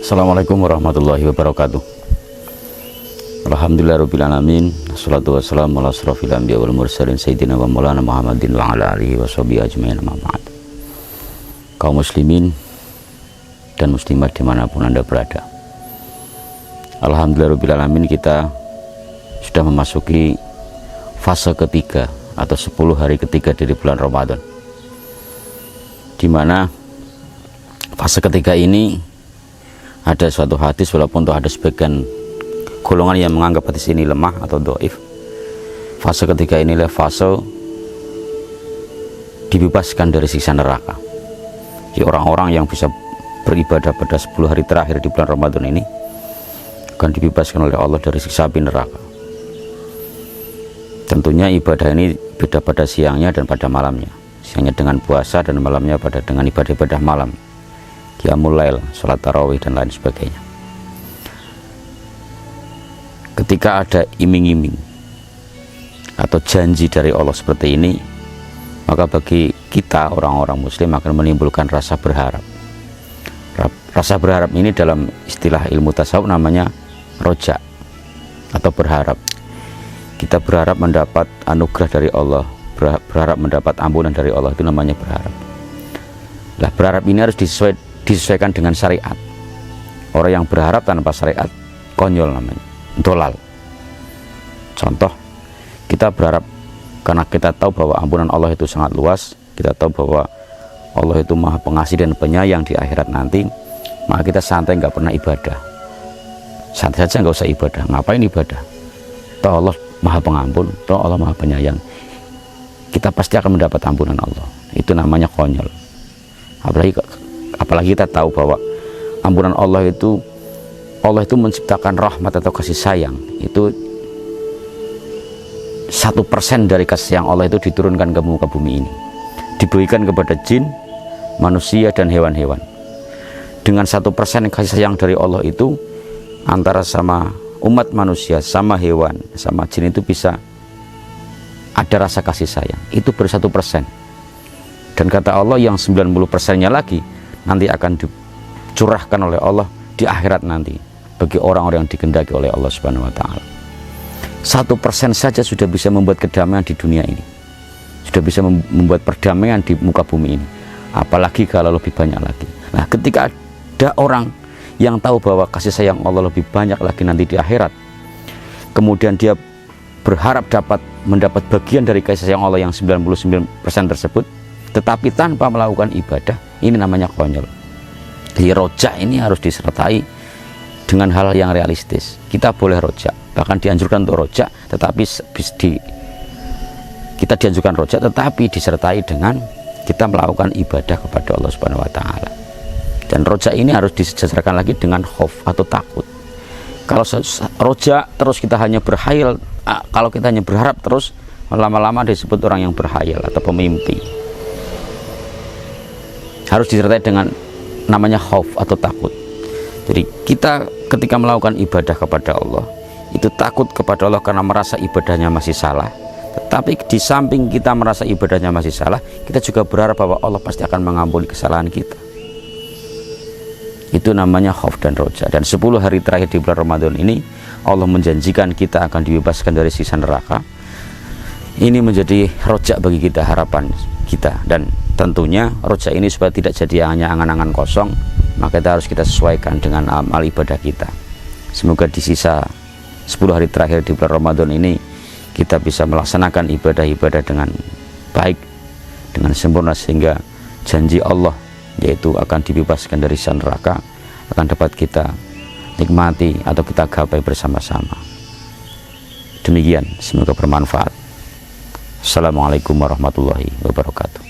Assalamualaikum warahmatullahi wabarakatuh. Alhamdulillahirrabbilalamin. Assalatu wassalamu ala asrafil anbiya wal mursalin sayyidina wa maulana Muhammadin wa ala alihi wa sahbihi ajmain, amma ba'd. Kaum muslimin dan muslimat dimanapun Anda berada, alhamdulillahirrabbilalamin, kita sudah memasuki fase ketiga atau 10 hari ketiga dari bulan Ramadan, dimana fase ketiga ini ada suatu hadis, walaupun ada sebagian golongan yang menganggap hadis ini lemah atau dhaif. Fase ketiga inilah fase dibebaskan dari siksa neraka. Jadi orang-orang yang bisa beribadah pada 10 hari terakhir di bulan Ramadan ini akan dibebaskan oleh Allah dari siksa api neraka. Tentunya ibadah ini beda pada siangnya dan pada malamnya. Siangnya dengan puasa dan malamnya dengan ibadah-ibadah malam, qiyamul lail, sholat tarawih dan lain sebagainya. Ketika ada iming-iming atau janji dari Allah seperti ini, maka bagi kita orang-orang muslim akan menimbulkan rasa berharap. Rasa berharap ini dalam istilah ilmu tasawuf namanya roja atau berharap. Kita berharap mendapat anugerah dari Allah, berharap mendapat ampunan dari Allah, itu namanya berharap. Nah, berharap ini harus disesuaikan dengan syariat. Orang yang berharap tanpa syariat konyol namanya, dolal. Contoh, kita berharap karena kita tahu bahwa ampunan Allah itu sangat luas, kita tahu bahwa Allah itu maha pengasih dan penyayang di akhirat nanti, maka kita santai nggak pernah ibadah, santai saja nggak usah ibadah. Ngapain ibadah? Toh Allah maha pengampun, toh Allah maha penyayang, kita pasti akan mendapat ampunan Allah. Itu namanya konyol. Apalagi kita tahu bahwa ampunan Allah itu menciptakan rahmat atau kasih sayang itu 1% dari kasih sayang Allah itu diturunkan ke muka bumi ini, diberikan kepada jin, manusia dan hewan-hewan. Dengan 1% kasih sayang dari Allah itu, antara sama umat manusia, sama hewan, sama jin itu bisa ada rasa kasih sayang. Itu baru 1%. Dan kata Allah yang 90%-nya lagi nanti akan dicurahkan oleh Allah di akhirat nanti bagi orang-orang yang dikehendaki oleh Allah Subhanahu wa Ta'ala. 1% saja sudah bisa membuat kedamaian di dunia ini, sudah bisa membuat perdamaian di muka bumi ini, apalagi kalau lebih banyak lagi. Nah, ketika ada orang yang tahu bahwa kasih sayang Allah lebih banyak lagi nanti di akhirat, kemudian dia berharap mendapat bagian dari kasih sayang Allah yang 99% tersebut, tetapi tanpa melakukan ibadah, ini namanya konyol. Jadi roja ini harus disertai dengan hal yang realistis. Kita boleh roja, bahkan dianjurkan untuk roja, tetapi kita dianjurkan roja tetapi disertai dengan kita melakukan ibadah kepada Allah Subhanahu wa Ta'ala. Dan roja ini harus disesuaikan lagi dengan khauf atau takut. Kalau roja terus kita hanya berhayal, kalau kita hanya berharap terus, lama-lama disebut orang yang berhayal atau pemimpi. Harus disertai dengan namanya khauf atau takut. Jadi kita ketika melakukan ibadah kepada Allah itu takut kepada Allah karena merasa ibadahnya masih salah. Tetapi di samping kita merasa ibadahnya masih salah, kita juga berharap bahwa Allah pasti akan mengampuni kesalahan kita. Itu namanya khauf dan roja. Dan 10 hari terakhir di bulan Ramadan ini Allah menjanjikan kita akan dibebaskan dari siksa neraka. Ini menjadi roja bagi kita, harapan kita. Dan tentunya roja ini supaya tidak jadi hanya angan-angan kosong, maka kita sesuaikan dengan amal ibadah kita. Semoga di sisa 10 hari terakhir di bulan Ramadan ini kita bisa melaksanakan ibadah-ibadah dengan baik, dengan sempurna, sehingga janji Allah yaitu akan dibebaskan dari siksa neraka akan dapat kita nikmati atau kita gapai bersama-sama. Demikian, semoga bermanfaat. Assalamualaikum warahmatullahi wabarakatuh.